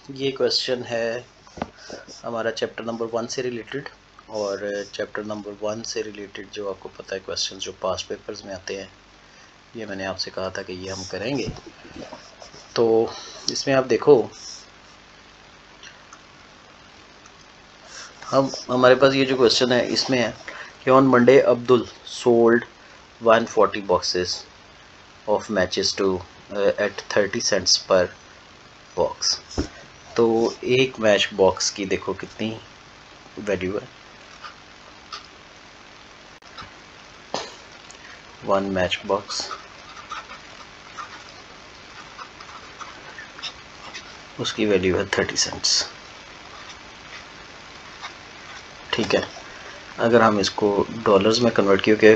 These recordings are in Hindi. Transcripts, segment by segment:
ये क्वेश्चन है हमारा चैप्टर नंबर 1 से रिलेटेड। और चैप्टर नंबर 1 से रिलेटेड जो आपको पता है क्वेश्चंस जो पास्ट पेपर्स में आते हैं, ये मैंने आपसे कहा था कि ये हम करेंगे। तो इसमें आप देखो, हमारे पास ये जो क्वेश्चन है इसमें है कि on Monday Abdul sold 140 boxes of matches to at 30 cents per box. तो एक मैच बॉक्स की देखो कितनी वैल्यू है। वन मैच बॉक्स, उसकी वैल्यू है 30 सेंट्स। ठीक है, अगर हम इसको डॉलर्स में कन्वर्ट, क्योंकि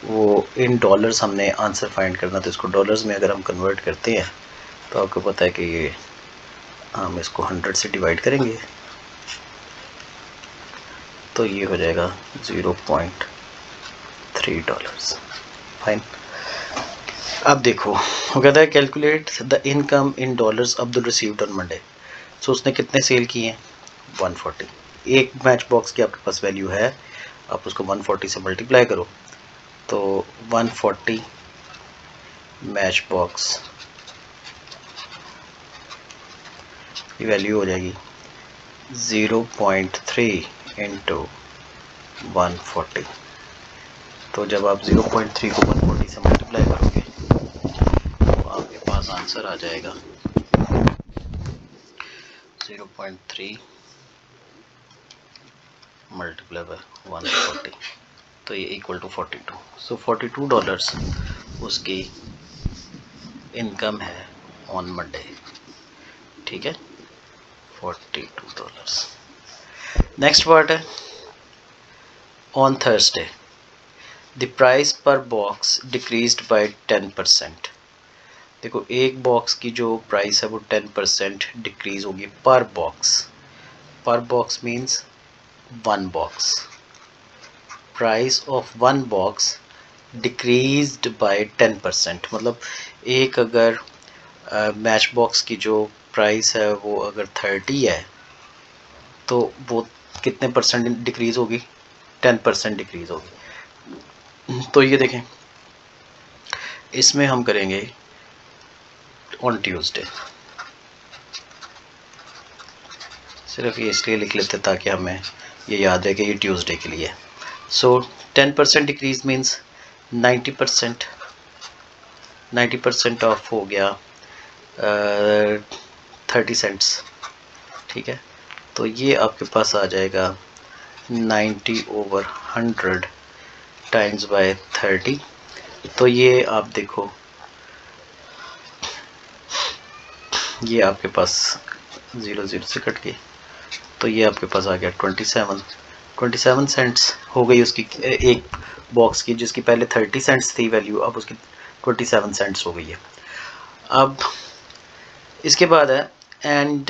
वो इन डॉलर्स हमने आंसर फाइंड करना, तो इसको डॉलर्स में अगर हम कन्वर्ट करते हैं तो आपको पता है कि ये हम इसको 100 से डिवाइड करेंगे तो ये हो जाएगा 0.3 डॉलर्स। फाइन। अब देखो, वो कहता है calculate the income in dollars Abdul received on Monday. So उसने कितने सेल किए हैं? 140। एक मैच बॉक्स की आपके पास वैल्यू है, आप उसको 140 से मल्टीप्लाई करो तो 140 मैच बॉक्स की वैल्यू हो जाएगी 0.3 इंटू 140। तो जब आप 0.3 को 140 से मल्टीप्लाई करोगे तो आपके पास आंसर आ जाएगा 0.3 मल्टीप्लाई बाय 140, तो ये इक्वल टू 42। सो 42 डॉलर्स उसकी इनकम है ऑन मंडे। ठीक है, 42 डॉलर्स। नेक्स्ट पार्ट है ऑन थर्सडे द प्राइस पर बॉक्स डिक्रीज्ड बाय 10%। देखो, एक बॉक्स की जो प्राइस है वो 10% डिक्रीज होगी पर बॉक्स। पर box means one box. Price of one box decreased bye 10%, मतलब एक अगर मैच बॉक्स की जो प्राइस है वो अगर 30 है तो वो कितने परसेंट डिक्रीज होगी? 10% डिक्रीज होगी। तो ये देखें, इसमें हम करेंगे ऑन ट्यूसडे। सिर्फ ये इसलिए लिख लेते ताकि हमें ये याद है कि ये ट्यूसडे के लिए। सो 10% डिक्रीज मीन्स 90%। 90% ऑफ हो गया 30 सेंट्स। ठीक है, तो ये आपके पास आ जाएगा 90/100 टाइम्स बाय 30। तो ये आप देखो, ये आपके पास 0 से कट गई, तो ये आपके पास आ गया 27 सेंट्स हो गई उसकी एक बॉक्स की, जिसकी पहले 30 सेंट्स थी वैल्यू, अब उसकी 27 सेंट्स हो गई है। अब इसके बाद है and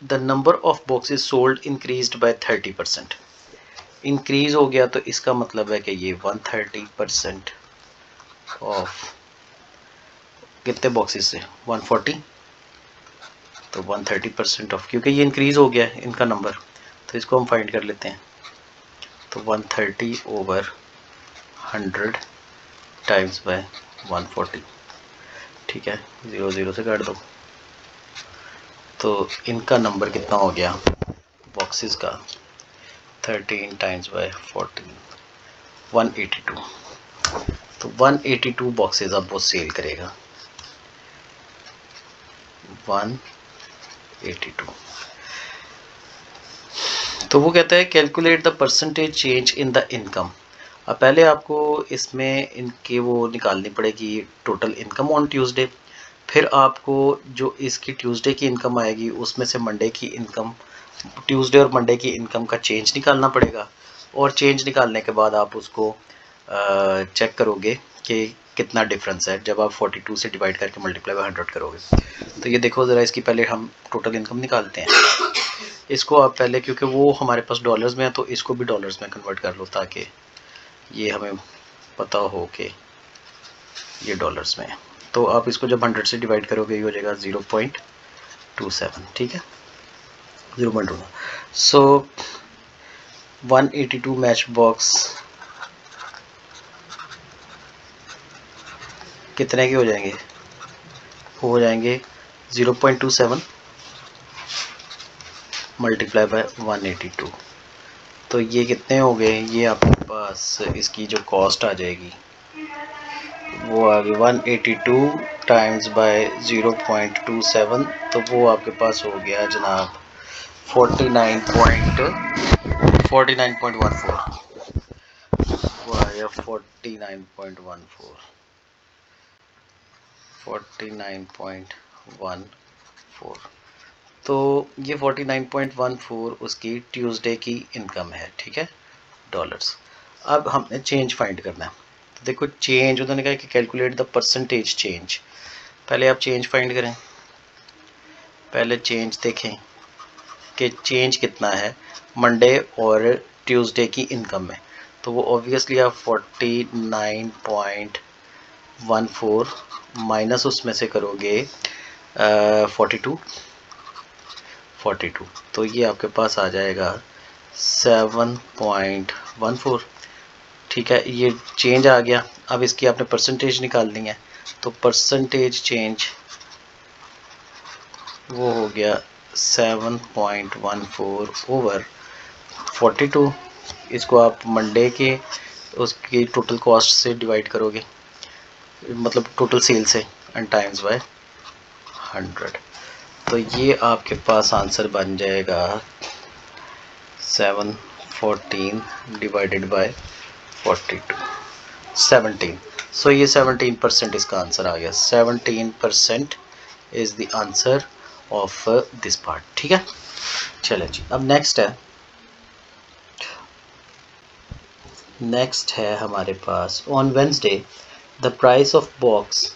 the number of boxes sold increased by 30%। Increase हो गया तो इसका मतलब है कि ये 130% ऑफ कितने बॉक्सेस से 140, तो 130% ऑफ, क्योंकि ये इंक्रीज हो गया है इनका नंबर, तो इसको हम फाइंड कर लेते हैं। तो 130/100 टाइम्स बाय 140। ठीक है, 0 से काट दो, तो इनका नंबर कितना हो गया बॉक्सेस का? 13 टाइम्स बाय 14, 182। तो 182 बॉक्सेस अब वो सेल करेगा। 182। तो वो कहता है calculate the percentage change in the income. अब पहले आपको इसमें इनके वो निकालनी पड़ेगी टोटल इनकम ऑन ट्यूसडे, फिर आपको जो इसकी ट्यूसडे की इनकम आएगी उसमें से मंडे की इनकम, ट्यूसडे और मंडे की इनकम का चेंज निकालना पड़ेगा। और चेंज निकालने के बाद आप उसको चेक करोगे कि कितना डिफरेंस है जब आप 42 से डिवाइड करके मल्टीप्लाई बाय 100 करोगे। तो ये देखो ज़रा, इसकी पहले हम टोटल इनकम निकालते हैं। इसको आप पहले, क्योंकि वो हमारे पास डॉलर्स में है तो इसको भी डॉलर्स में कन्वर्ट कर लो ताकि ये हमें पता हो कि ये डॉलर्स में है। तो आप इसको जब 100 से डिवाइड करोगे ये हो जाएगा 0.27। ठीक है, 0.2। सो 182 मैच बॉक्स कितने के हो जाएंगे? हो जाएंगे 0.27 मल्टीप्लाई बाय 182। तो ये कितने हो गए? ये आपके पास इसकी जो कॉस्ट आ जाएगी वो आ गई 182 टाइम्स बाय 0.27, तो वो आपके पास हो गया जनाब 49.14 वो आ गया 49.14। तो ये 49.14 उसकी ट्यूसडे की इनकम है, ठीक है, डॉलर्स। अब हमने चेंज फाइंड करना है। तो देखो चेंज उन्होंने कहा कि कैलकुलेट द परसेंटेज चेंज। पहले आप चेंज फाइंड करें, पहले चेंज देखें कि चेंज कितना है मंडे और ट्यूसडे की इनकम में। तो वो ऑब्वियसली आप 49.14 माइनस उसमें से करोगे 42, तो ये आपके पास आ जाएगा 7.14, ठीक है। ये चेंज आ गया। अब इसकी आपने परसेंटेज निकालनी है, तो परसेंटेज चेंज वो हो गया 7.14 ओवर 42। इसको आप मंडे के उसकी टोटल कॉस्ट से डिवाइड करोगे, मतलब टोटल सेल से, एंड टाइम्स बाय 100। तो ये आपके पास आंसर बन जाएगा 714 डिवाइडेड बाय 42, 17। सो ये 17% इसका आंसर आ गया। 17% is the answer of this part, ठीक है। चलें जी, अब नेक्स्ट है हमारे pass on Wednesday the price of box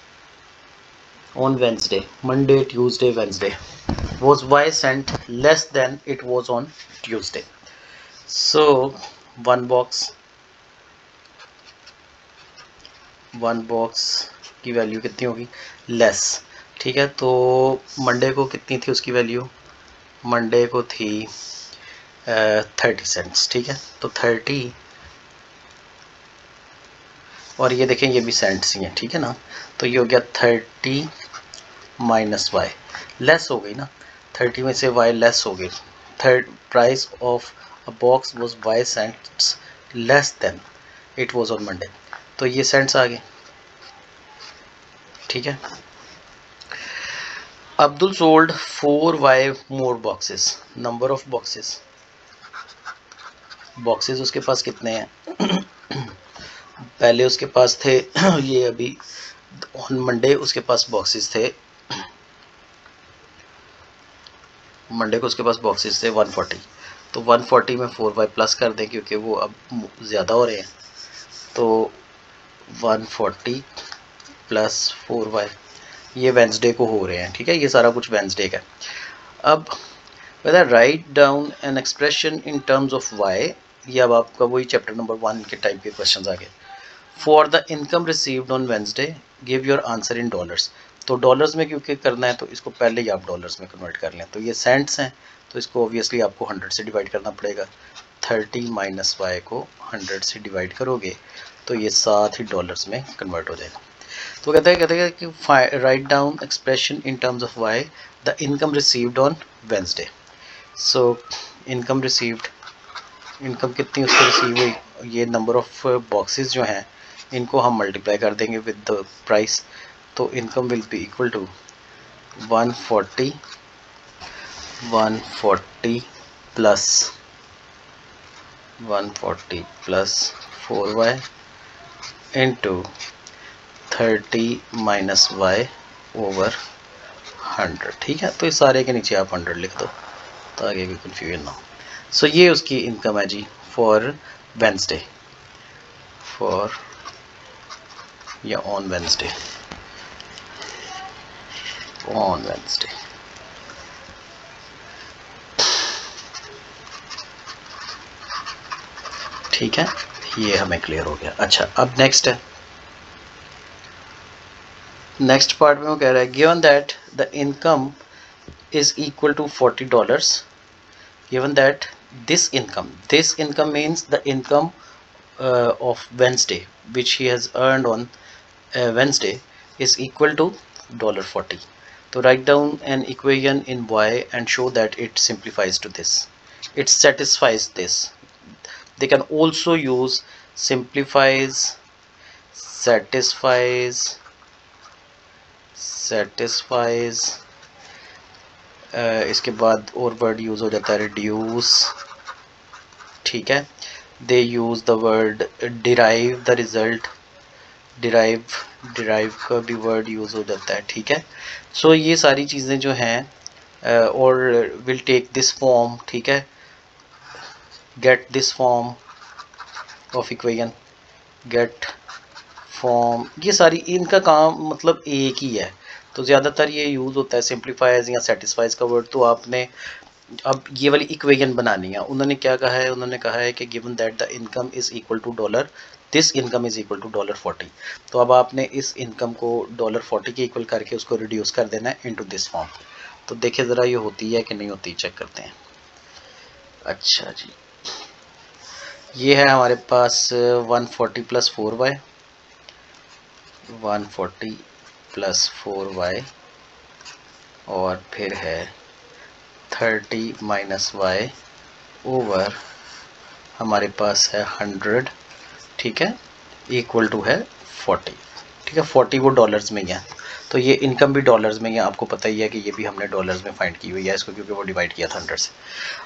on Wednesday, Monday, Tuesday, Wednesday was Y cent less than it was on Tuesday. So one box की वैल्यू कितनी होगी? लेस, ठीक है। तो मंडे को कितनी थी उसकी वैल्यू? मंडे को थी 30 सेंट्स, ठीक है। तो 30 और ये देखें ये भी सेंट्स ही हैं, ठीक है ना। तो ये हो गया 30 माइनस वाई, लेस हो गई ना, 30 में से वाई लेस हो गई। Price of a box was Y cents less than it was on Monday, तो ये सेंट्स आ गए, ठीक है। Abdul sold 4 Y more boxes, number of boxes उसके पास कितने हैं? पहले उसके पास थे ये अभी ऑन मंडे उसके पास बॉक्सेस थे, मंडे को उसके पास बॉक्सेस थे 140। तो 140 में 4y प्लस कर दें क्योंकि वो अब ज़्यादा हो रहे हैं। तो 140 प्लस 4y ये वेंसडे को हो रहे हैं, ठीक है। ये सारा कुछ वेंसडे का। अब whether write down an expression in terms of y, ये अब आपका वही चैप्टर नंबर 1 के टाइप के क्वेश्चंस आ गए। For the income received on Wednesday give your answer in dollars. तो डॉलर्स में क्योंकि करना है तो इसको पहले ही आप डॉलर्स में कन्वर्ट कर लें। तो ये सेंट्स हैं, तो इसको ऑब्वियसली आपको 100 से डिवाइड करना पड़ेगा। 30 माइनस वाई को 100 से डिवाइड करोगे तो ये साथ ही डॉलर्स में कन्वर्ट हो जाएगा। तो कहते हैं कि write down expression in terms of why the income received on Wednesday. So income received, income कितनी उसको रिसीव हुई, ये नंबर ऑफ बॉक्सेस जो हैं इनको हम मल्टीप्लाई कर देंगे विद द प्राइस। तो income will be equal to 140 plus 4y into 30 minus y over 100, ठीक है। तो इस सारे के नीचे आप 100 लिख दो ताकि कोई कन्फ्यूजन ना हो। सो ये उसकी इनकम है जी फॉर वेंसडे, फॉर या ऑन वेंसडे, ठीक है। ये हमें क्लियर हो गया। अच्छा, अब नेक्स्ट है, नेक्स्ट पार्ट में वो कह रहा है given that the income is equal to $40 given that this income means the income of Wednesday which he has earned on Wednesday is equal to $40. So write down an equation in y and show that it simplifies to this, it satisfies this. They can also use simplifies, satisfies, इसके बाद और वर्ड यूज हो जाता है रिड्यूस, ठीक है। They use the word derive the result, derive का भी वर्ड यूज हो जाता है, ठीक है। सो ये सारी चीज़ें जो हैं और विल टेक दिस फॉर्म, ठीक है, get this form of equation, get form, ये सारी इनका काम मतलब एक ही है। तो ज़्यादातर ये यूज़ होता है सिंप्लीफाइज या सेटिस्फाइज का वर्ड। तो आपने अब ये वाली इक्वेशन बनानी है। उन्होंने क्या कहा है, उन्होंने कहा है कि given that the income is equal to dollar, this income is equal to $40। तो अब आपने इस इनकम को $40 के इक्वल करके उसको रिड्यूस कर देना है इनटू दिस फॉर्म। तो देखिए ज़रा ये होती है कि नहीं होती, चेक करते हैं। अच्छा जी, ये है हमारे पास 140 + 4y, 140 + 4y और फिर है 30 - y ओवर हमारे पास है 100, ठीक है, इक्वल टू है 40, ठीक है। 40 वो डॉलर्स में ही है, तो ये इनकम भी डॉलर्स में ही है। आपको पता ही है कि ये भी हमने डॉलर्स में फाइंड की हुई है इसको, क्योंकि वो डिवाइड किया था 100 से।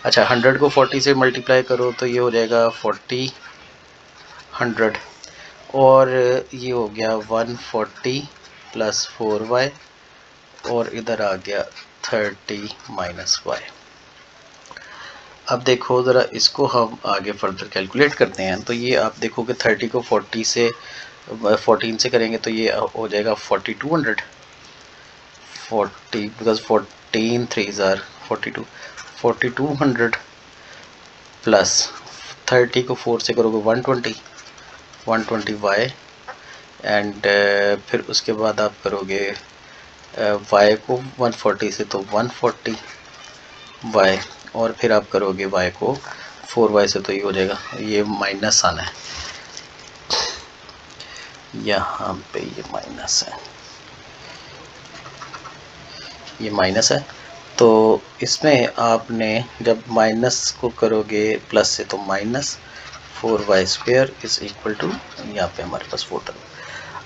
अच्छा, 100 को 40 से मल्टीप्लाई करो तो ये हो जाएगा 40, 100 और ये हो गया 140 + 4y और इधर आ गया 30 - y। अब देखो ज़रा इसको हम आगे फर्दर कैलकुलेट करते हैं। तो ये आप देखो कि 30 को 14 से करेंगे तो ये हो जाएगा 4200, 40 बिकॉज 14 3s are 42, 4200 प्लस 30 को 4 से करोगे 120y एंड फिर उसके बाद आप करोगे y को 140 से तो 140y और फिर आप करोगे y को 4y से तो ये हो जाएगा, ये माइनस आना है यहाँ पे, ये माइनस है, ये माइनस है। तो इसमें आपने जब माइनस को करोगे प्लस से तो -4y² इज इक्वल टू, यहाँ पे हमारे पास 4 था।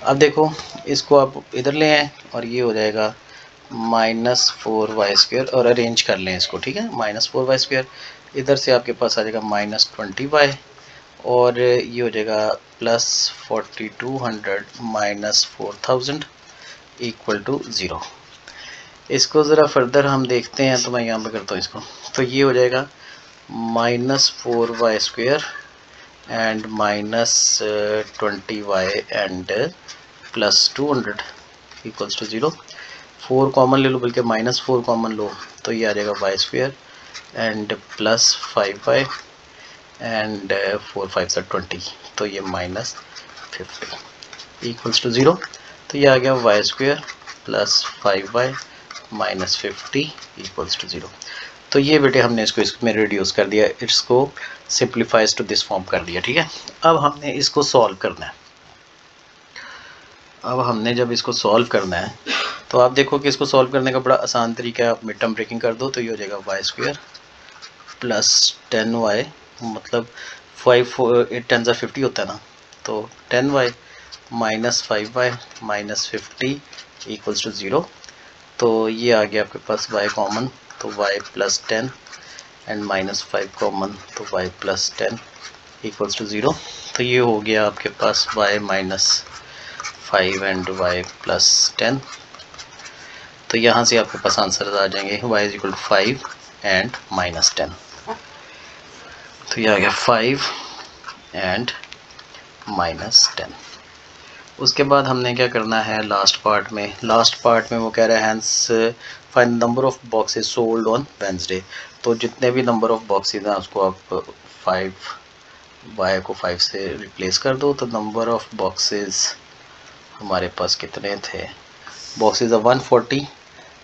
अब देखो इसको आप इधर ले आए और ये हो जाएगा -4y² और अरेंज कर लें इसको, ठीक है। -4y² इधर से आपके पास आ जाएगा -20y और ये हो जाएगा +4200 -4000 इक्वल टू 0। इसको ज़रा फर्दर हम देखते हैं, तो मैं यहाँ पे करता हूँ इसको। तो ये हो जाएगा -4y² and -20y and +200 equals to 0। 4 common ले लो, बल्कि -4 कॉमन लो, तो ये आ जाएगा y² एंड +5y एंड 4 5 20, तो ये -50 इक्वल्स टू 0। तो ये आ गया y² + 5y -50 इक्वल्स टू 0। तो ये बेटे हमने इसको इसमें रिड्यूस कर दिया, इसको सिंप्लीफाइज टू दिस फॉर्म कर दिया, ठीक है। अब हमने इसको सॉल्व करना है। अब हमने जब इसको सॉल्व करना है तो आप देखो कि इसको सॉल्व करने का बड़ा आसान तरीका है। आप मिड टर्म ब्रेकिंग कर दो तो ये हो जाएगा y² + 10y, मतलब 5 8 10 50 होता है ना, तो 10y -5y -50 इक्वल्स टू 0। तो ये आ गया आपके पास y कॉमन, तो y + 10 एंड -5 कॉमन, तो y + 10 इक्वल्स टू 0। तो ये हो गया आपके पास y -5 एंड y + 10। तो यहाँ से आपके पास आंसर आ जाएंगे y = 5 एंड -10। तो ये आ गया 5 एंड -10। उसके बाद हमने क्या करना है लास्ट पार्ट में वो कह रहा है hence find number of boxes sold on Wednesday. तो जितने भी नंबर ऑफ बॉक्सेस हैं उसको आप 5 y को 5 से रिप्लेस कर दो। तो नंबर ऑफ बॉक्सेस हमारे पास कितने थे, बॉक्सेस 140,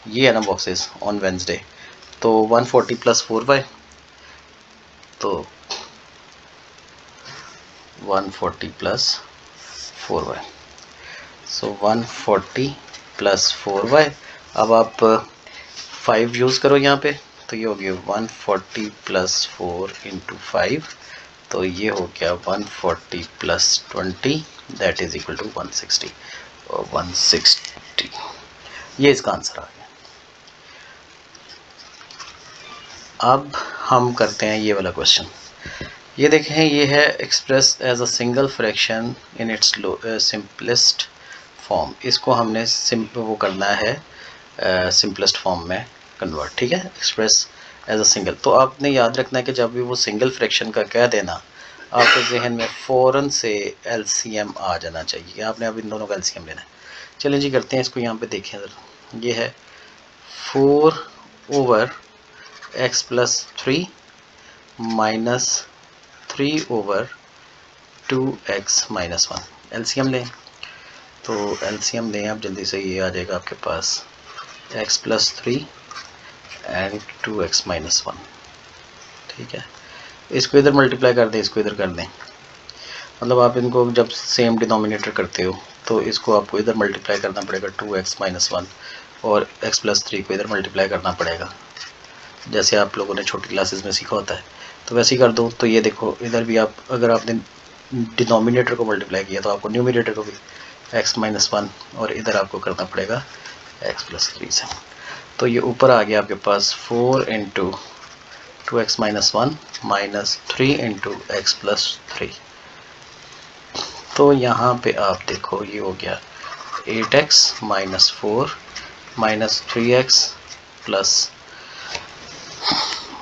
ये है ना बॉक्सेस ऑन वेंसडे। तो 140 + 4y तो 140 प्लस 4y, सो 140 प्लस 4y। अब आप 5 यूज़ करो यहाँ पे, तो ये हो गया 140 प्लस 4 इंटू 5, तो ये हो गया 140 plus 20 that is equal to 160, और 160 ये इसका आंसर आ गया। अब हम करते हैं ये वाला क्वेश्चन। ये देखें, ये है express as a single fraction in its simplest form. इसको हमने वो करना है सिंपलेस्ट फॉर्म में कन्वर्ट, ठीक है, एक्सप्रेस एज अ सिंगल। तो आपने याद रखना है कि जब भी वो सिंगल फ्रैक्शन का कह देना, आपके जहन में फ़ौरन से एलसीएम आ जाना चाहिए। आपने अब इन दोनों का एलसीएम लेना है। चलें जी, करते हैं इसको। यहाँ पे देखें ज़रा, ये है 4 over x plus 3 minus 3 over 2x minus 1। LCM लें, तो एलसीएम लें आप जल्दी से। ये आ जाएगा आपके पास x plus 3 and 2x minus 1, ठीक है। इसको इधर मल्टीप्लाई कर दें, इसको इधर कर दें, मतलब आप इनको जब सेम डिनोमिनेटर करते हो तो इसको आपको इधर मल्टीप्लाई करना पड़ेगा 2x माइनस 1, और x प्लस 3 को इधर मल्टीप्लाई करना पड़ेगा, जैसे आप लोगों ने छोटी क्लासेस में सीखा होता है। तो वैसे ही कर दो। तो ये देखो, इधर भी आप अगर आपने डिनोमिनेटर को मल्टीप्लाई किया तो आपको न्यूमिनेटर को भी x माइनस 1, और इधर आपको करना पड़ेगा x प्लस 3 से। तो ये ऊपर आ गया आपके पास 4 into 2x minus 1 minus 3 into x plus 3। तो यहाँ पे आप देखो, ये हो गया 8x minus 4 minus 3x plus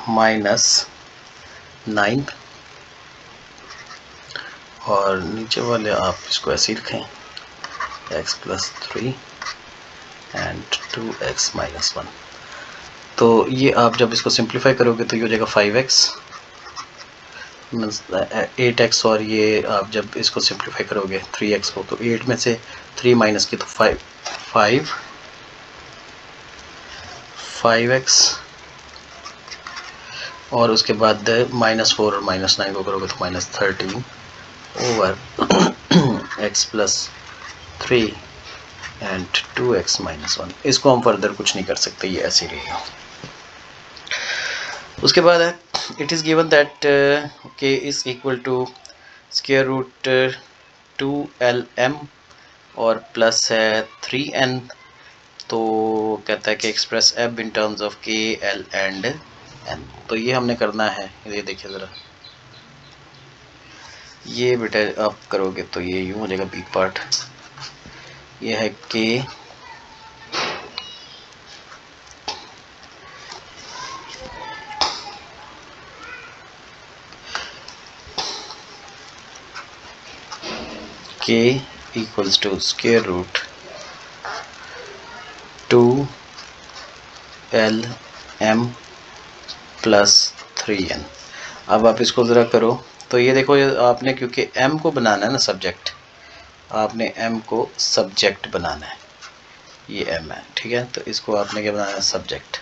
minus 9, और नीचे वाले आप इसको ऐसे ही रखें, x plus 3 and 2x minus 1। तो ये आप जब इसको सिंप्लीफाई करोगे तो ये हो जाएगा 5x 8x, और ये आप जब इसको सिंप्लीफाई करोगे 3x को, तो 8 में से 3 माइनस की तो 5x, और उसके बाद माइनस 4 और माइनस 9 को करोगे तो minus 13 over x plus 3 and 2x minus 1। इसको हम फर्दर कुछ नहीं कर सकते, ये ऐसे रहेगा। उसके बाद है it is given that k is equal to square root 2lm और प्लस है 3n। तो कहता है कि express f in terms of k, l and n। तो ये हमने करना है। ये देखिए ज़रा, ये बेटा आप करोगे तो ये यूँ हो जाएगा बिग पार्ट। ये है k k equals to square root 2lm plus 3n। अब आप इसको ज़रा करो, तो ये देखो, आपने क्योंकि m को बनाना है ना सब्जेक्ट, आपने m को सब्जेक्ट बनाना है, ये m है, ठीक है। तो इसको आपने क्या बनाना है, सब्जेक्ट।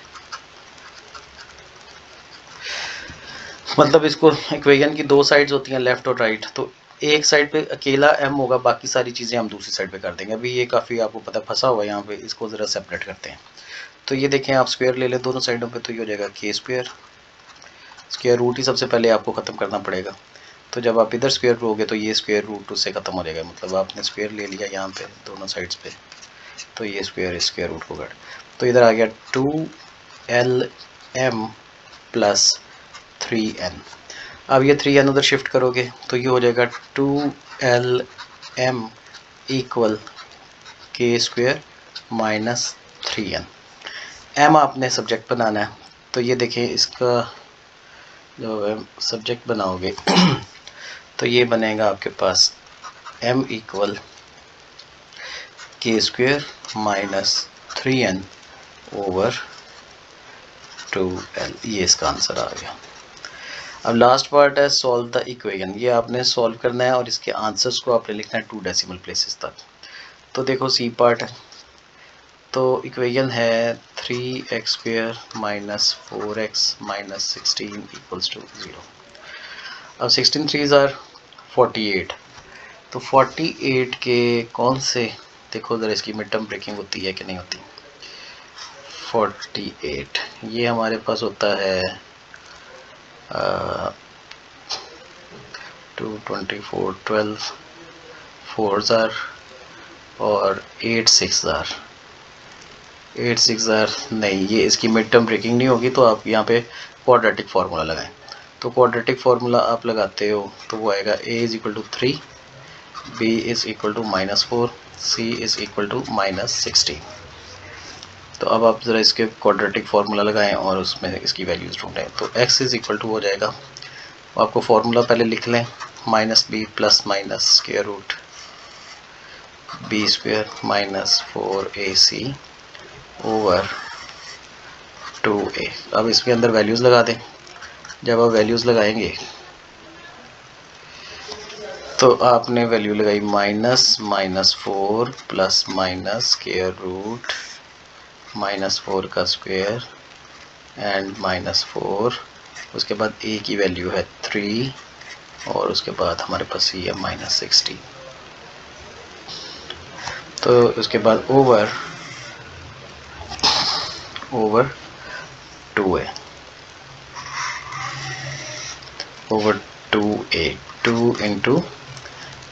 मतलब इसको इक्वेशन की दो साइड्स होती हैं, लेफ्ट और राइट। तो एक साइड पे अकेला m होगा, बाकी सारी चीज़ें हम दूसरी साइड पे कर देंगे। अभी ये काफ़ी आपको पता फंसा हुआ है यहाँ पे, इसको ज़रा सेपरेट करते हैं। तो ये देखें, आप स्क्वायर ले लें दोनों साइडों पे, तो ये हो जाएगा k स्क्वायर। स्क्वायर रूट ही सबसे पहले आपको ख़त्म करना पड़ेगा। तो जब आप इधर स्क्वायर लोगे तो ये स्क्वायर रूट उससे ख़त्म हो जाएगा, मतलब आपने स्क्वायर ले लिया यहाँ पे दोनों साइड्स पे, तो ये स्क्वायर स्क्वायर रूट को कट। तो इधर आ गया 2lm प्लस 3n। अब ये 3n उधर शिफ्ट करोगे तो ये हो जाएगा 2lm equal k square minus 3n। m आपने सब्जेक्ट बनाना है, तो ये देखें, इसका जो सब्जेक्ट बनाओगे तो ये बनेगा आपके पास m equal k square minus 3n over 2l। ये इसका आंसर आ गया। अब लास्ट पार्ट है सॉल्व द इक्वेशन। ये आपने सॉल्व करना है और इसके आंसर्स को आपने लिखना है 2 डेसिमल प्लेसेस तक। तो देखो सी पार्ट है, तो इक्वेशन है 3x square minus 4x minus 16 equals to 0। अब 16 3s आर 48, तो 48 के कौन से, देखो ज़रा इसकी मिड टर्म ब्रेकिंग होती है कि नहीं होती। 48 ये हमारे पास होता है 224, 12 4s आर और 8 6s आर, 8 6 आर नहीं, ये इसकी मिड टर्म ब्रेकिंग नहीं होगी, तो आप यहाँ पे क्वाड्रेटिक फार्मूला लगाएं। तो क्वाड्रेटिक फार्मूला आप लगाते हो तो वो आएगा a is equal to 3, b is equal to -4, c is equal to -16। तो अब आप ज़रा इसके क्वाड्रेटिक फार्मूला लगाएं और उसमें इसकी वैल्यूज़ ढूंढें। तो x इज़ इक्वल टू हो जाएगा, आपको फार्मूला पहले लिख लें, -b plus minus square root b square -4ac over 2a। अब इसके अंदर वैल्यूज़ लगा दें। जब आप वैल्यूज़ लगाएंगे तो आपने वैल्यू लगाई -4 प्लस माइनस स्क्वायर रूट -4 का स्क्वायर एंड -4, उसके बाद a की वैल्यू है 3 और उसके बाद हमारे पास ये है -16। तो उसके बाद over 2a over 2a 2 into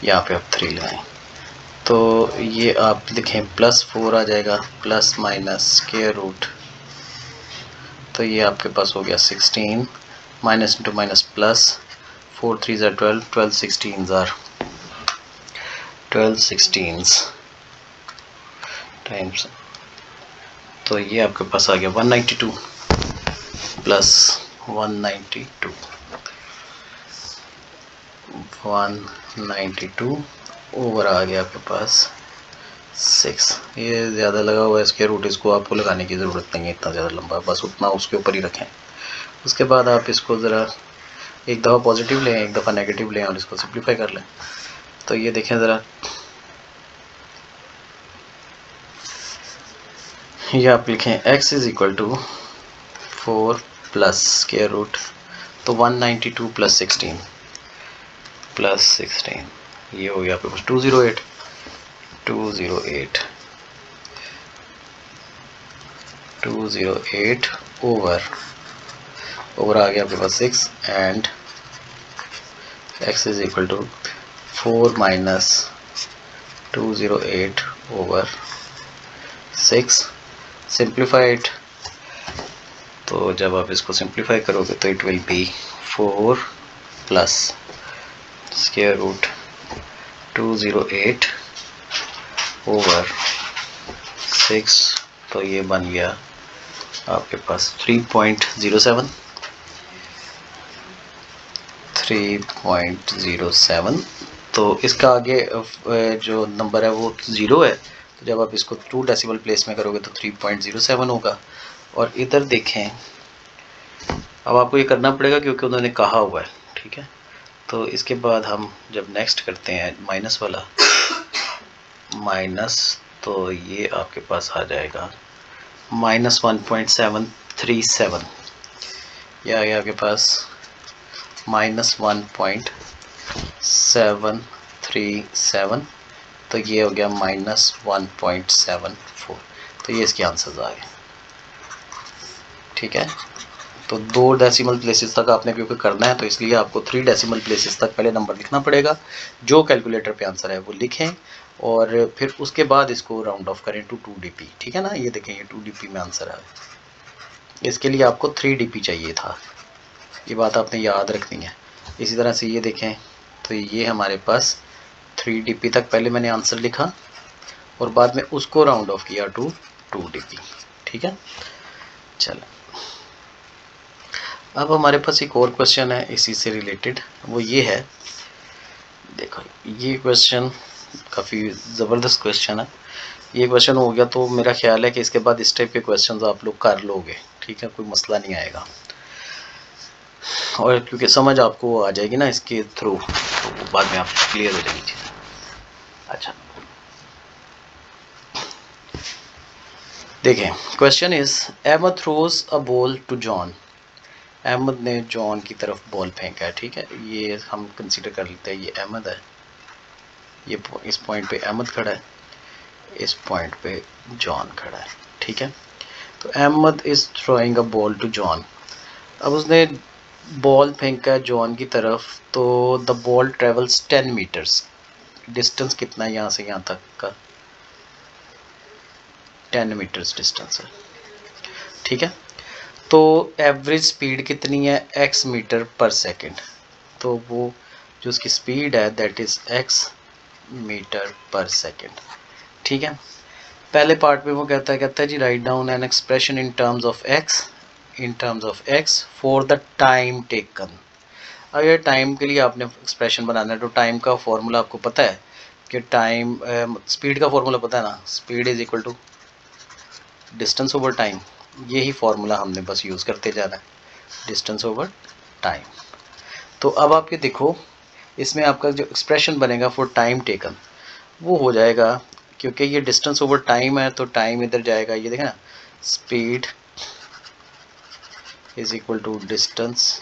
यहाँ पे आप 3 लगाएं, तो ये आप लिखें +4 आ जाएगा प्लस माइनस स्क्वायर रूट, तो ये आपके पास हो गया 16 minus into minus plus 4 3s are 12, 12 16s are 12 16s times, तो ये आपके पास आ गया 192 प्लस 192 ओवर आ गया आपके पास 6। ये ज़्यादा लगा हुआ है स्क्वायर रूट, इसको आपको लगाने की ज़रूरत नहीं है इतना ज़्यादा लंबा, बस उतना उसके ऊपर ही रखें। उसके बाद आप इसको ज़रा एक दफ़ा पॉजिटिव लें, एक दफ़ा नेगेटिव लें और इसको सिंप्लीफाई कर लें। तो ये देखें ज़रा, ये आप लिखें x is equal to 4 plus square root, तो 192 प्लस 16 ये हो गया आपके पास 208 ओवर आ गया आपके पास 6 and x is equal to 4 minus 208 over 6 simplified. तो जब आप इसको सिंप्लीफाई करोगे तो it will be 4 plus square root 208 over 6, तो ये बन गया आपके पास 3.07। तो इसका आगे जो नंबर है वो 0 है, तो जब आप इसको 2 डेसिमल प्लेस में करोगे तो 3.07 होगा। और इधर देखें, अब आपको ये करना पड़ेगा क्योंकि उन्होंने कहा हुआ है, ठीक है। तो इसके बाद हम जब नेक्स्ट करते हैं माइनस वाला माइनस, तो ये आपके पास आ जाएगा -1.737, ये आ गया आपके पास -1.737, तो ये हो गया -1.74। तो ये इसके आंसर्स आ गए, ठीक है। तो 2 डेसिमल प्लेसेस तक आपने क्योंकि करना है, तो इसलिए आपको 3 डेसिमल प्लेसेस तक पहले नंबर लिखना पड़ेगा। जो कैलकुलेटर पे आंसर है वो लिखें और फिर उसके बाद इसको राउंड ऑफ करें टू 2dp, ठीक है ना। ये देखें, ये 2dp में आंसर है, इसके लिए आपको 3dp चाहिए था, ये बात आपने याद रखनी है। इसी तरह से ये देखें, तो ये हमारे पास 3dp तक पहले मैंने आंसर लिखा और बाद में उसको राउंड ऑफ किया टू 2dp, ठीक है। चलो, अब हमारे पास एक और क्वेश्चन है इसी से रिलेटेड, वो ये है, देखो ये क्वेश्चन काफ़ी ज़बरदस्त क्वेश्चन है। ये क्वेश्चन हो गया तो मेरा ख्याल है कि इसके बाद इस टाइप के क्वेश्चंस आप लोग कर लोगे, ठीक है, कोई मसला नहीं आएगा। और क्योंकि समझ आपको आ जाएगी ना इसके थ्रू, तो बाद में आप क्लियर हो जाएगी चीज़। अच्छा, देखें, question is Emma throws a ball to John Ahmed ने जॉन की तरफ बॉल फेंका है, ठीक है, ये हम कंसीडर कर लेते हैं ये अहमद है, ये इस पॉइंट पे अहमद खड़ा है, इस पॉइंट पे जॉन खड़ा है, ठीक है। तो Ahmed is throwing a ball to John. अब उसने बॉल फेंका है जॉन की तरफ, तो the ball travels 10 metres. Distance कितना है यहाँ से यहाँ तक का? 10 मीटर्स डिस्टेंस है, ठीक है। तो एवरेज स्पीड कितनी है? x metre per second. तो वो जो उसकी स्पीड है that is x metre per second, ठीक है। पहले पार्ट में वो कहता है जी write down an expression in terms of x for the time taken. अब ये टाइम के लिए आपने एक्सप्रेशन बनाना है, तो टाइम का फॉर्मूला आपको पता है कि टाइम स्पीड का फॉर्मूला पता है ना, speed is equal to distance over time. यही फॉर्मूला हमने बस यूज़ करते जाना है, डिस्टेंस ओवर टाइम। तो अब आप ये देखो, इसमें आपका जो एक्सप्रेशन बनेगा फॉर टाइम टेकन वो हो जाएगा, क्योंकि ये डिस्टेंस ओवर टाइम है तो टाइम इधर जाएगा, ये देखें ना, speed is equal to distance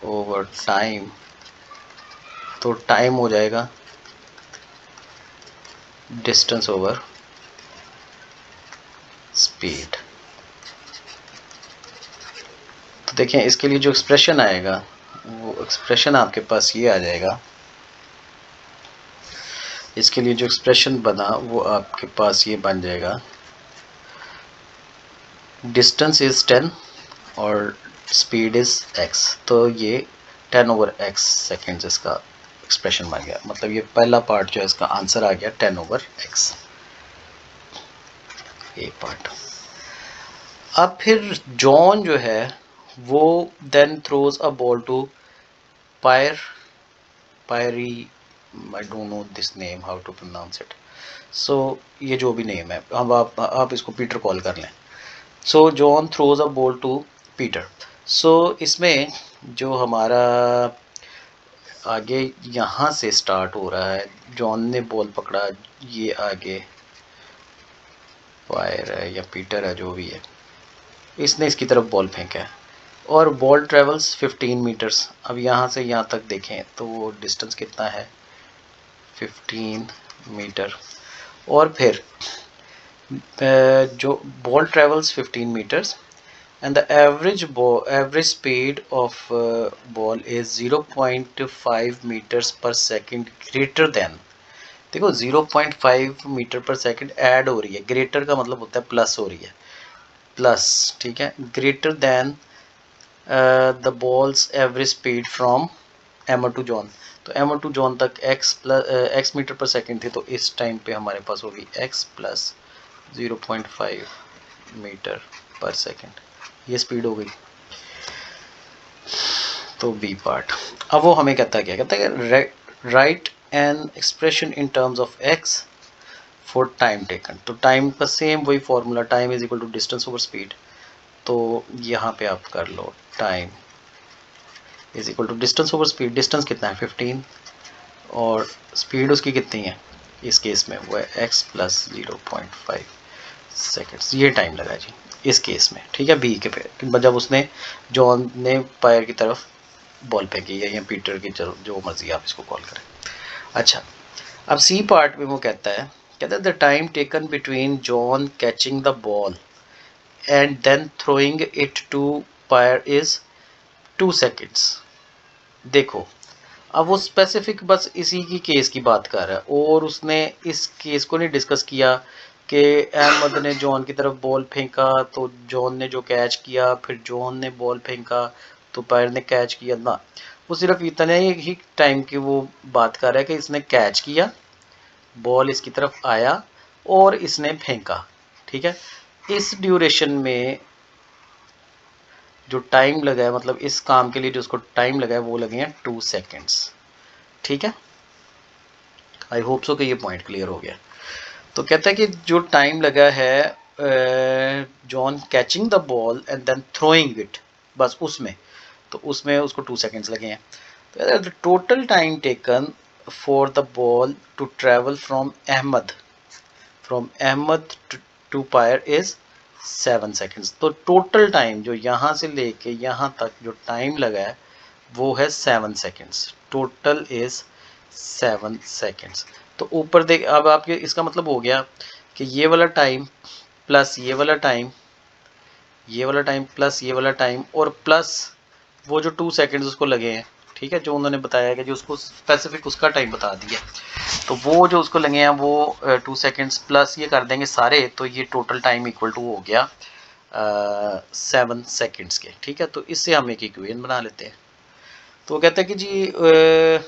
over time, तो टाइम हो जाएगा डिस्टेंस ओवर स्पीड। तो देखें इसके लिए जो एक्सप्रेशन आएगा वो एक्सप्रेशन आपके पास ये आ जाएगा, इसके लिए जो एक्सप्रेशन बना वो आपके पास ये बन जाएगा, डिस्टेंस इज 10 और स्पीड इज x, तो ये 10 ओवर x सेकेंड्स इसका एक्सप्रेशन बन गया। मतलब ये पहला पार्ट जो है इसका आंसर आ गया 10 ओवर x, ये पार्ट। अब फिर जॉन जो है वो then throws a ball to Pyre, I don't know this name how to pronounce it, so ये जो भी नेम है, अब आप इसको पीटर कॉल कर लें। So John throws a ball to Peter. So इसमें जो हमारा आगे यहाँ से स्टार्ट हो रहा है, जॉन ने बॉल पकड़ा, ये आगे फायर है या पीटर है जो भी है, इसने इसकी तरफ बॉल फेंका है और बॉल ट्रेवल्स 15 मीटर्स। अब यहाँ से यहाँ तक देखें तो वो डिस्टेंस कितना है? 15 मीटर। और फिर जो ball travels 15 metres and the average speed of ball is 0.5 meters per second greater than, देखो 0.5 मीटर पर सेकंड ऐड हो रही है, ग्रेटर का मतलब होता है प्लस हो रही है, प्लस, ठीक है, greater than the ball's average speed from Emer to John. तो एमर टू जॉन तक x मीटर पर सेकंड थी, तो इस टाइम पे हमारे पास होगी x plus 0.5 metre per second, ये स्पीड हो गई। तो बी पार्ट। अब वो हमें कहता है, क्या कहता है, right an expression in terms of x for time taken. तो टाइम का सेम वही formula, time is equal to distance over speed. तो यहाँ पे आप कर लो, time is equal to distance over speed. Distance कितना है? 15, और स्पीड उसकी कितनी है इस केस में? वो है x प्लस 0.5 सेकेंड्स, ये टाइम लगा जी इस केस में, ठीक है, बी के पे, जब उसने जॉन ने पायर की तरफ बॉल फेंकी या पीटर की, चलो जो मर्जी आप इसको कॉल करें। अच्छा, अब सी पार्ट में वो कहता है the time taken between John catching the ball and then throwing it to Pierre is 2 seconds. देखो अब वो स्पेसिफिक बस इसी की केस की बात कर रहा है, और उसने इस केस को नहीं डिस्कस किया कि अहमद ने जॉन की तरफ बॉल फेंका तो जॉन ने जो कैच किया, फिर जॉन ने बॉल फेंका तो पायर ने कैच किया ना। वो सिर्फ इतने ही टाइम की वो बात कर रहा है कि इसने कैच किया, बॉल इसकी तरफ आया और इसने फेंका, ठीक है। इस ड्यूरेशन में जो टाइम लगा है, मतलब इस काम के लिए जो उसको टाइम लगा है वो लगे हैं 2 सेकेंड्स, ठीक है। आई होप सो कि ये पॉइंट क्लियर हो गया। तो कहता है कि जो टाइम लगा है John catching the ball and then throwing it, बस उसमें, तो उसमें उसको 2 सेकेंड्स लगे हैं। तो the total time taken for the ball to travel from Ahmed to Pierre is 7 seconds. तो टोटल टाइम जो यहाँ से लेके यहाँ तक जो टाइम लगा है वो है 7 सेकेंड्स। Total is 7 seconds. तो ऊपर देख, अब आपके इसका मतलब हो गया कि ये वाला टाइम प्लस ये वाला टाइम, ये वाला टाइम प्लस ये वाला टाइम, और प्लस वो जो 2 सेकेंड्स उसको लगे हैं, ठीक है, जो उन्होंने बताया कि जो उसको स्पेसिफिक उसका टाइम बता दिया, तो वो जो उसको लगे हैं वो 2 सेकेंड्स प्लस ये कर देंगे सारे, तो ये टोटल टाइम इक्वल टू हो गया 7 सेकेंड्स के। ठीक है, तो इससे हम एक इक्वेशन बना लेते हैं। तो वो कहता है कि जी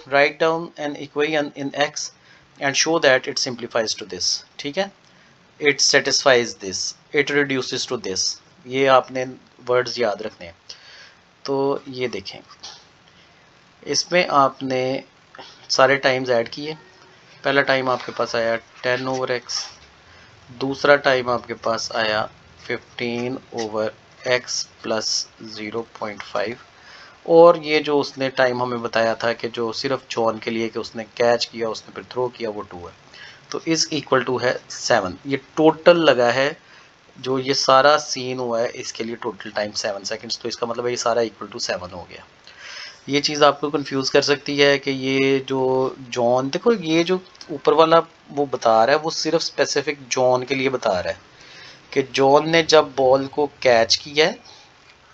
write down an equation in x and show that it simplifies to this. ठीक है, it satisfies this, it reduces to this. ये आपने वर्ड्स याद रखने हैं। तो ये देखें, इसमें आपने सारे टाइम्स ऐड किए। पहला टाइम आपके पास आया 10/x, दूसरा टाइम आपके पास आया 15/x प्लस 0.5, और ये जो उसने टाइम हमें बताया था कि जो सिर्फ जॉन के लिए कि उसने कैच किया, उसने फिर थ्रो किया, वो 2 है। तो इस इक्वल टू है 7। ये टोटल लगा है जो ये सारा सीन हुआ है, इसके लिए टोटल टाइम 7 सेकेंड्स। तो इसका मतलब है ये सारा इक्वल टू 7 हो गया। ये चीज़ आपको कंफ्यूज कर सकती है कि ये जो जॉन, देखो ये जो ऊपर वाला वो बता रहा है वो सिर्फ स्पेसिफिक जॉन के लिए बता रहा है कि जॉन ने जब बॉल को कैच किया है,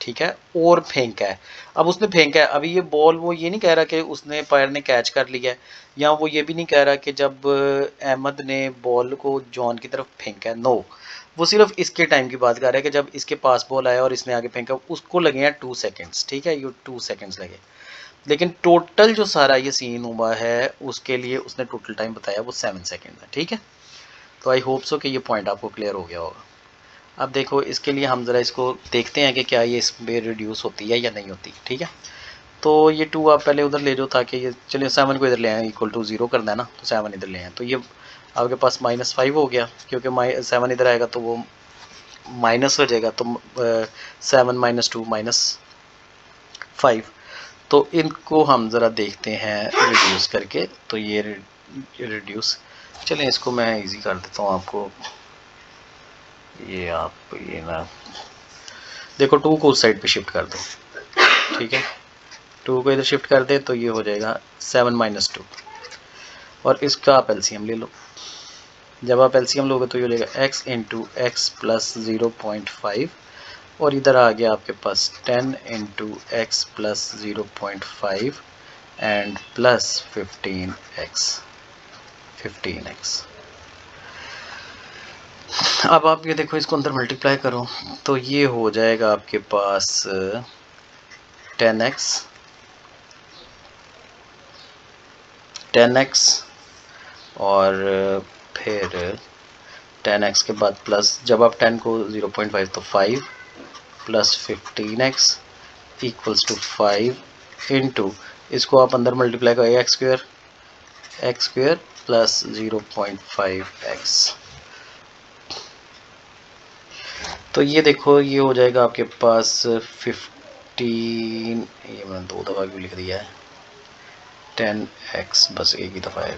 ठीक है, और फेंका है। अब उसने फेंका है, अभी ये बॉल वो ये नहीं कह रहा कि उसने पायर ने कैच कर लिया है, या वो ये भी नहीं कह रहा कि जब अहमद ने बॉल को जॉन की तरफ फेंका है। नो, वो सिर्फ इसके टाइम की बात कर रहा है कि जब इसके पास बॉल आया और इसने आगे फेंका, उसको लगे हैं 2 सेकेंड्स। ठीक है, ये 2 सेकेंड्स लगे, लेकिन टोटल जो सारा ये सीन हुआ है उसके लिए उसने टोटल टाइम बताया वो 7 सेकेंड है। ठीक है, तो आई होप सो कि ये पॉइंट आपको क्लियर हो गया होगा। अब देखो, इसके लिए हम ज़रा इसको देखते हैं कि क्या ये इसमें रिड्यूस होती है या नहीं होती। ठीक है, तो ये 2 आप पहले उधर ले जाओ ताकि ये, चलिए 7 को इधर ले आए, इक्वल टू 0 करना है ना, तो 7 इधर ले आए, तो ये आपके पास -5 हो गया, क्योंकि 7 इधर आएगा तो वो माइनस हो जाएगा। तो 7 - 2 -5। तो इनको हम ज़रा देखते हैं रिड्यूस करके। तो ये रिड्यूस, चलें इसको मैं इजी कर देता हूँ आपको। ये आप ये ना देखो, 2 को उस साइड पे शिफ्ट कर दो। ठीक है, 2 को इधर शिफ्ट कर दे तो ये हो जाएगा 7 - 2, और इसका आप एलसीएम ले लो। जब आप एलसीएम लोगे तो ये हो जाएगा x × x प्लस 0.5, और इधर आ गया आपके पास 10 × x plus 0.5 and plus 15x। अब आप ये देखो, इसको अंदर मल्टीप्लाई करो तो ये हो जाएगा आपके पास 10x, और फिर 10x के बाद प्लस, जब आप 10 को 0.5 तो 5 plus 15x equals to 5 into, इसको आप अंदर मल्टीप्लाई करो x² प्लस 0.5x। तो ये देखो, ये हो जाएगा आपके पास 15, ये मैंने 2 दफ़ा क्यों लिख दिया है, 10x बस एक ही दफ़ा है।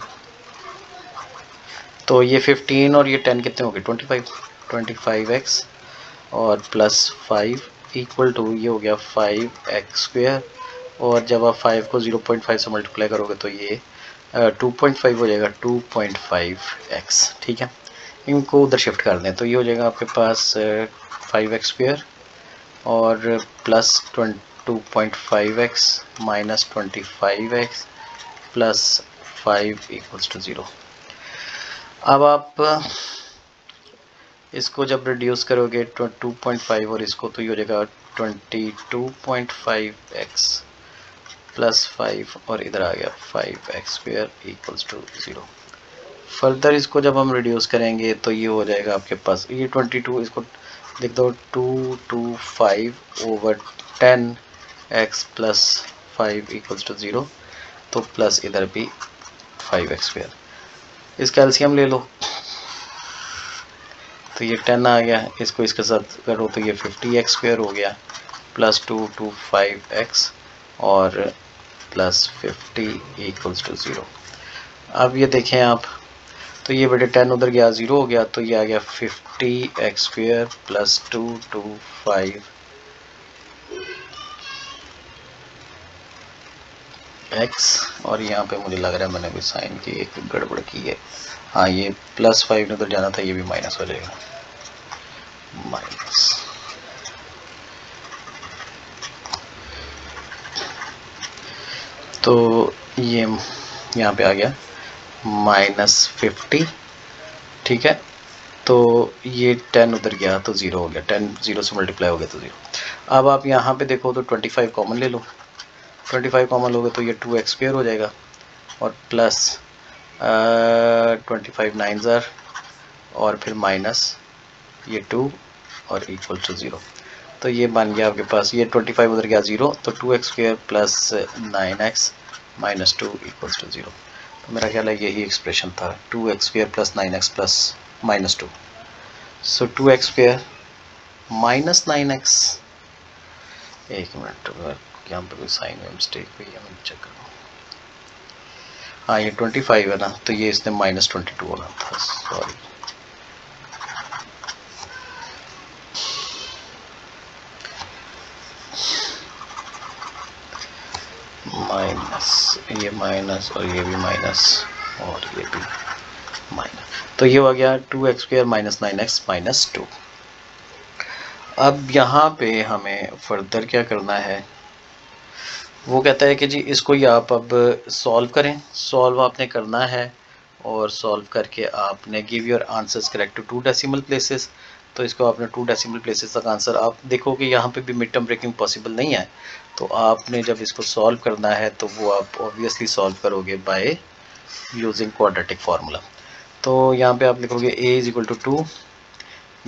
तो ये 15 और ये 10 कितने हो गए, 25x, और प्लस 5 इक्वल टू, ये हो गया 5x², और जब आप 5 को 0.5 से मल्टीप्लाई करोगे तो ये 2.5 हो जाएगा, 2.5x। ठीक है, इनको उधर शिफ्ट कर दें तो ये हो जाएगा आपके पास 5x² और plus 2.5x minus 25x plus 5 equals to 0। अब आप इसको जब रिड्यूस करोगे 2.5 और इसको, तो ये हो जाएगा 22.5x प्लस 5, और इधर आ गया 5x² इक्वल्स टू 0। फर्दर इसको जब हम रिड्यूस करेंगे तो ये हो जाएगा आपके पास, ये 22, इसको लिख दो 2/10x प्लस 5 इक्वल्स टू 0, तो प्लस इधर भी 5x²। इसका एलसीएम ले लो तो ये 10 आ गया, इसको इसके साथ करो तो ये 50x² हो गया, प्लस 2/5x और प्लस 50 इक्वल्स टू 0। अब ये देखें आप, तो ये बेटे 10 उधर गया 0 हो गया, तो ये आ गया 50x² प्लस 225x, और यहाँ पे मुझे लग रहा है मैंने भी साइन की एक गड़बड़ की है। हाँ, ये +5 ने उधर जाना था, ये भी माइनस हो जाएगा, माइनस। तो ये यहाँ पे आ गया -50, ठीक है। तो ये 10 उधर गया तो 0 हो गया, 10 0 से मल्टीप्लाई हो गया तो 0। अब आप यहाँ पे देखो तो 25 कॉमन ले लो, 25 कॉमन लोगे तो ये 2x² हो जाएगा, और प्लस 25 9 ज़र, और फिर माइनस ये 2 और इक्वल टू 0। तो ये बन गया आपके पास, ये 25 उधर गया 0, तो 2x² plus 9x minus 2 equal to 0। तो मेरा ख्याल है यही एक्सप्रेशन था, 2x² plus 9x plus minus 2। सो 2x² माइनस 9x, एक मिनट, यहाँ पे कोई साइन में मिस्टेक हुई है, मैं चेक करूँ। हाँ, ये 25 है ना, तो ये इसने -22 होना था, सॉरी। माइनस, ये माइनस और ये भी माइनस और ये भी माइनस, तो ये हो गया 2x² माइनस 9x माइनस 2। अब यहाँ पे हमें फर्दर क्या करना है, वो कहता है कि जी इसको ही आप अब सॉल्व करें। सॉल्व आपने करना है, और सॉल्व करके आपने give your answers correct to 2 decimal places. तो इसको आपने 2 डेसिमल प्लेसेस तक आंसर, आप देखो कि यहाँ पे भी मिड टर्म ब्रेकिंग पॉसिबल नहीं है, तो आपने जब इसको सॉल्व करना है तो वो आप ऑब्वियसली सॉल्व करोगे बाय यूजिंग क्वाड्रेटिक फार्मूला। तो यहाँ पे आप लिखोगे a is equal to 2,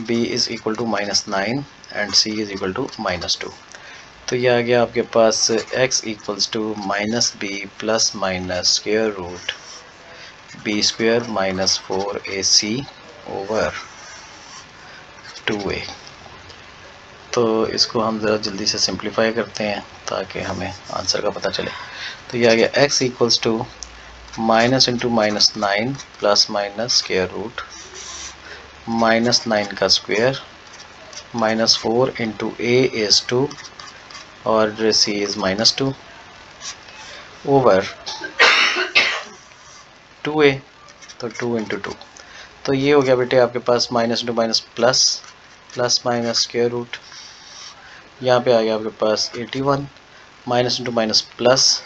b is equal to -9 and c is equal to -2। तो ये आ गया आपके पास x equals to -b plus minus square root b² minus 4ac over 2a। तो इसको हम ज़रा जल्दी से सिंप्लीफाई करते हैं ताकि हमें आंसर का पता चले। तो ये आ गया x equals to minus into -9 plus minus square root -9 का स्क्वायर -4 इंटू a इज़ 2 और c इज़ -2 ओवर 2a, तो 2 इंटू 2। तो ये हो गया बेटे आपके पास minus into minus plus, plus minus square root, यहाँ पे आ गया आपके पास 81, माइनस इंटू माइनस प्लस,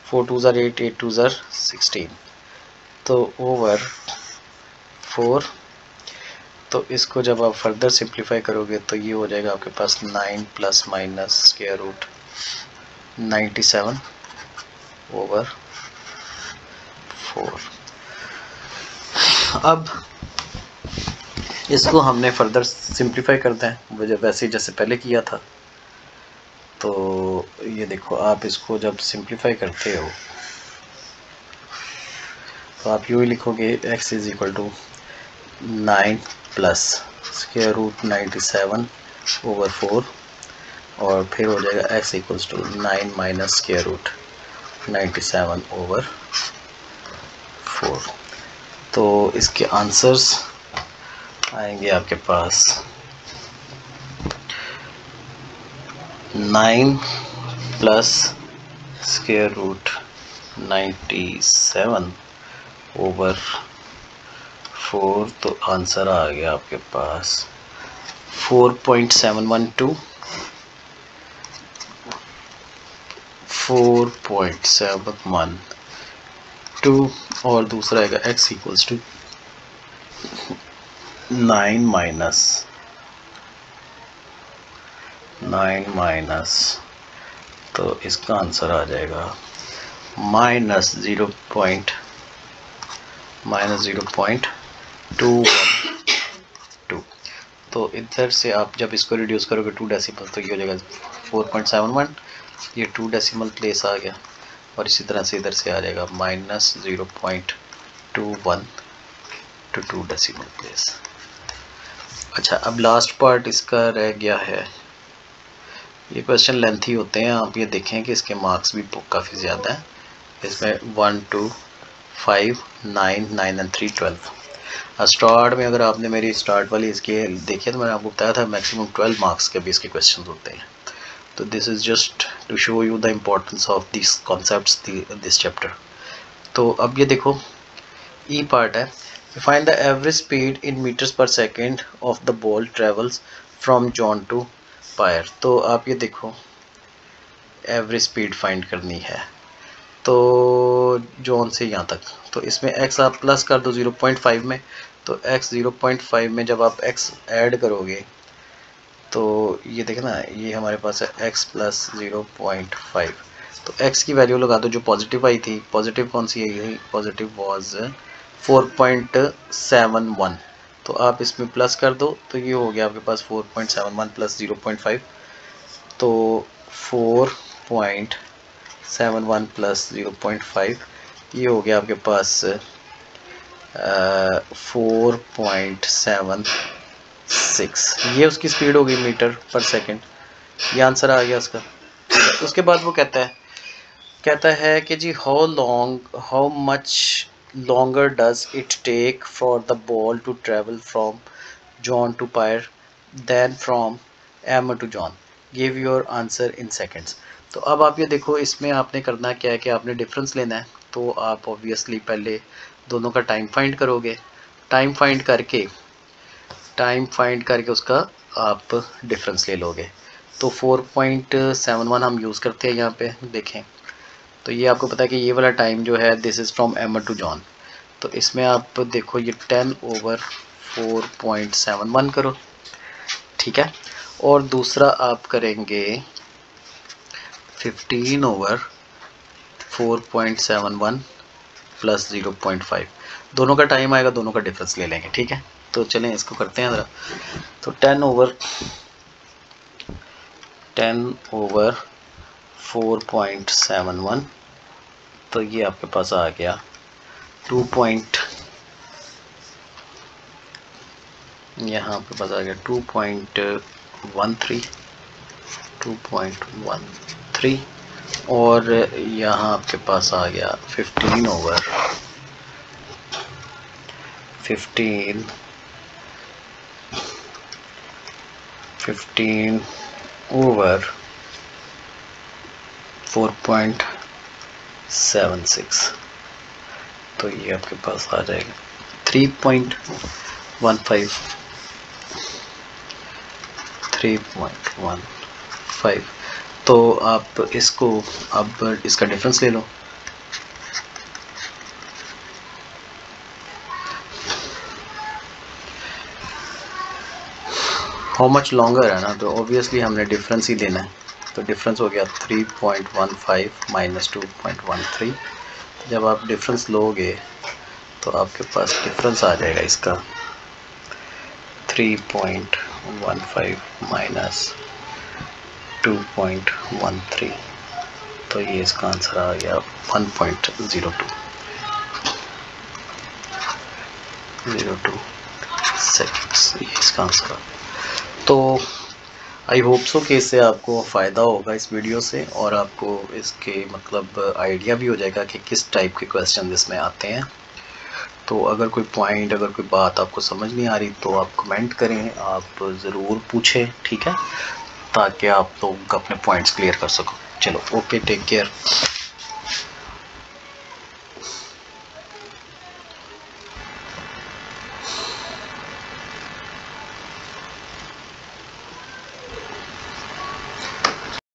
4 2 ज़र 8, 8 2 ज़र 16, तो ओवर 4। तो इसको जब आप फर्दर सिंप्लीफाई करोगे तो ये हो जाएगा आपके पास 9 plus minus square root 97 over 4। अब इसको हमने फर्दर सिंप्लीफाई करते हैं वैसे जैसे पहले किया था। तो ये देखो, आप इसको जब सिंप्लीफाई करते हो तो आप यूँ ही लिखोगे x is equal to 9 plus square root 97 over 4, और फिर हो जाएगा x equals to 9 minus square root 97 over 4। तो इसके आंसर्स आएंगे आपके पास 9 प्लस स्क्वायर रूट 97 ओवर 4। तो आंसर आ गया आपके पास 4.712, 4.712, और दूसरा आएगा x इक्वल्स टू 9 माइनस, तो इसका आंसर आ जाएगा -0.212। तो इधर से आप जब इसको रिड्यूस करोगे 2 डेसिमल तो ये हो जाएगा 4.71, ये 2 डेसिमल प्लेस आ गया, और इसी तरह से इधर से आ जाएगा -0.21 टू 2 डेसिमल प्लेस। अच्छा, अब लास्ट पार्ट इसका रह गया है। ये क्वेश्चन लेंथी होते हैं, आप ये देखें कि इसके मार्क्स भी काफ़ी ज़्यादा हैं। इसमें 1 2 5 9 9 एंड 3 12। स्टार्ट में अगर आपने मेरी स्टार्ट वाली इसकी देखी तो मैंने आपको बताया था मैक्सिमम 12 मार्क्स के भी इसके क्वेश्चन होते हैं। तो this is just to show you the importance of this concepts this chapter. तो अब ये देखो ई पार्ट है, find the average speed in metres per second of the ball travels from John to Pyre. तो आप ये देखो एवरेज स्पीड फाइंड करनी है, तो जॉन से यहाँ तक, तो इसमें x आप प्लस कर दो 0.5 में, तो x 0.5 में जब आप x ऐड करोगे तो ये देखें ना, ये हमारे पास है x प्लस 0.5, तो x की वैल्यू लगा दो जो पॉजिटिव आई थी। पॉजिटिव कौन सी आई थी? पॉजिटिव वाज 4.71, तो आप इसमें प्लस कर दो, तो ये हो गया आपके पास 4.71 प्लस 0.5, तो 4.71 प्लस 0.5, ये हो गया आपके पास 4.76। ये उसकी स्पीड होगी मीटर पर सेकंड, ये आंसर आ गया उसका। उसके बाद वो कहता है कि जी how much longer does it take for the ball to travel from John to Pyre than from Emma to John? Give your answer in seconds. तो अब आप ये देखो, इसमें आपने करना क्या है कि आपने डिफरेंस लेना है। तो आप ऑब्वियसली पहले दोनों का टाइम फाइंड करोगे, टाइम फाइंड करके उसका आप डिफरेंस ले लोगे। तो 4.71 हम यूज़ करते हैं यहाँ पे, देखें तो ये आपको पता है कि ये वाला टाइम जो है this is from Emer to John, तो इसमें आप देखो ये 10/4.71 करो, ठीक है। और दूसरा आप करेंगे 15/4.71 प्लस 0.5, दोनों का टाइम आएगा, दोनों का डिफरेंस ले लेंगे, ठीक है। तो चलें इसको करते हैं ज़रा। तो 10/4.71, तो ये आपके पास आ गया 2. यहाँ पे पास आ गया 2.13 और यहाँ आपके पास आ गया 15/4.76, तो ये आपके पास आ जाएगा 3.15। तो आप इसको अब इसका डिफरेंस ले लो। हाउ मच लॉन्गर है ना, तो ऑब्वियसली हमने डिफरेंस ही देना है, तो डिफरेंस हो गया 3.15 माइनस 2.13। जब आप डिफरेंस लोगे तो आपके पास डिफरेंस आ जाएगा इसका 3.15 माइनस 2.13, तो ये इसका आंसर आ गया 1.02 सेकेंड्स, ये इसका आंसर आ। तो आई होप सो कि इससे आपको फ़ायदा होगा इस वीडियो से, और आपको इसके मतलब आइडिया भी हो जाएगा कि किस टाइप के क्वेश्चन इसमें आते हैं। तो अगर कोई पॉइंट, अगर कोई बात आपको समझ नहीं आ रही तो आप कमेंट करें, आप ज़रूर पूछें, ठीक है, ताकि आप लोग अपने पॉइंट्स क्लियर कर सको। चलो ओके, टेक केयर।